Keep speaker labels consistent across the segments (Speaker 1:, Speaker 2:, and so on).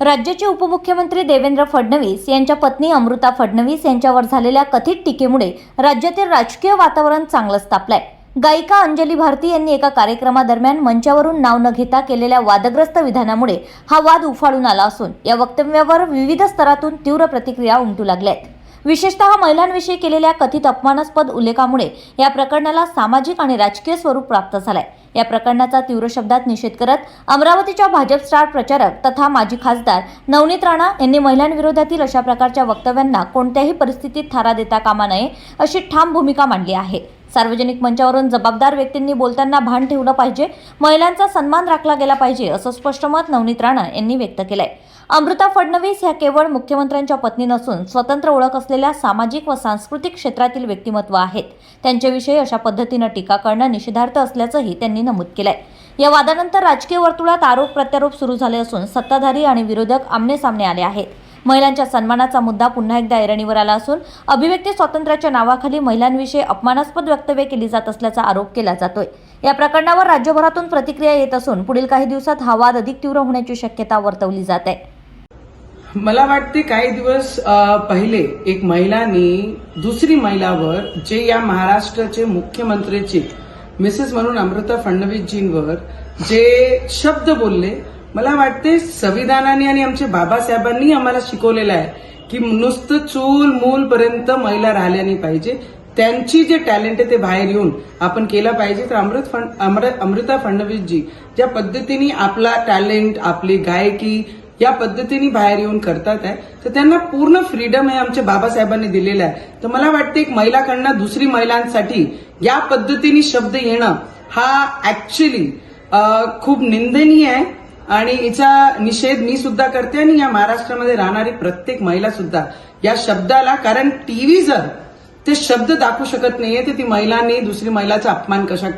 Speaker 1: राज्याचे उपमुख्यमंत्री देवेंद्र फडणवीस यांच्या पत्नी अमृता फडणवीस यांच्यावर झालेल्या कथित टीकेमुळे राज्यातील राजकीय वातावरण चांगलंच तापलंय। गायिका अंजली भारती यांनी एका कार्यक्रमादरम्यान मंचावरून नाव न घेता केलेल्या वादग्रस्त विधानामुळे हा वाद उफाळून आला असून या वक्तव्यावर विविध स्तरातून तीव्र प्रतिक्रिया उमटू लागल्या आहेत। विशेषतः महिलांविषयी केलेल्या कथित अपमानास्पद उल्लेखामुळे या प्रकरणाला सामाजिक आणि राजकीय स्वरूप प्राप्त झालंय। या प्रकरणाचा तीव्र शब्दात निषेध करत अमरावतीच्या भाजप स्टार प्रचारक तथा माजी खासदार नवनीत राणा यांनी महिलांविरोधातील अशा प्रकारच्या वक्तव्यांना कोणत्याही परिस्थितीत थारा देता कामा नये अशी ठाम भूमिका मांडली आहे। सार्वजनिक मंचावरून जबाबदार व्यक्तींनी बोलताना भान ठेवलं पाहिजे, महिलांचा सन्मान राखला गेला पाहिजे असं स्पष्ट मत नवनीत राणा यांनी व्यक्त केलंय। अमृता फडणवीस ह्या केवळ मुख्यमंत्र्यांच्या पत्नी नसून स्वतंत्र ओळख असलेल्या सामाजिक व सांस्कृतिक क्षेत्रातील व्यक्तिमत्व आहेत। त्यांच्याविषयी अशा पद्धतीने टीका करणं निषेधार्ह असल्याचंही त्यांनी नमूद केलंय। या वादानंतर राजकीय वर्तुळात आरोप प्रत्यारोप सुरू झाले असून सत्ताधारी आणि विरोधक आमनेसामने आले आहेत। महिलांच्या सन्मानाचा मुद्दा पुन्हा एकदा ऐरणीवर आला असून अभिव्यक्ती स्वातंत्र्याच्या नावाखाली महिलांविषयी अपमानास्पद वक्तव्य केली जात असल्याचा आरोप केला जातोय। या प्रकरणावर राज्यभरातून प्रतिक्रिया येत असून पुढील काही दिवसात हा वाद अधिक तीव्र होण्याची शक्यता वर्तवली जात आहे।
Speaker 2: मला वाटते काही दिवस पहिले एक महिलांनी दुसरी महिलावर जे या महाराष्ट्राचे मुख्यमंत्रीचे मिसेस म्हणून अमृता फडणवीसजींवर जे शब्द बोलले, मला वाटते संविधानाने आणि आमचे बाबासाहेबांनी आम्हाला शिकवलेलं आहे की नुसतं चूल मूल पर्यंत महिला राहिल्या नाही पाहिजे। त्यांची जे टॅलेंट आहे ते बाहेर येऊन आपण केलं पाहिजे। तर अमृता फडणवीसजी ज्या पद्धतीने आपला टॅलेंट, आपली गायकी या पद्धतीने बाहेर येऊन करतात आहे, तर त्यांना पूर्ण फ्रीडम आहे आमच्या बाबासाहेबांनी दिलेला आहे। तर मला वाटते एक महिलाकडनं दुसरी महिलांसाठी या पद्धतीने शब्द येणं हा ऍक्च्युअली खूप निंदनीय आहे आणि याचा निषेध मी सुद्धा करते आणि या महाराष्ट्रामध्ये राहणारी प्रत्येक महिला सुद्धा या शब्दाला, कारण टीव्ही जर ते शब्द दाखवू शकत नाहीये तर ती महिलांनी दुसरी महिलाचा अपमान कशा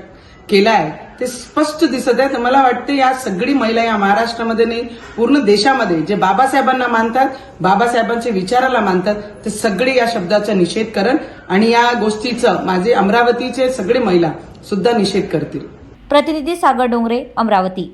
Speaker 2: केलाय ते स्पष्ट दिसत आहे। तर मला वाटते या सगळी महिला या महाराष्ट्रामध्ये नाही पूर्ण देशामध्ये जे बाबासाहेबांना मानतात, बाबासाहेबांच्या विचाराला मानतात, ते सगळे या शब्दाचा निषेध करण आणि या गोष्टीचं माझे अमरावतीचे सगळे महिला सुद्धा निषेध करतील।
Speaker 1: प्रतिनिधी सागर डोंगरे, अमरावती।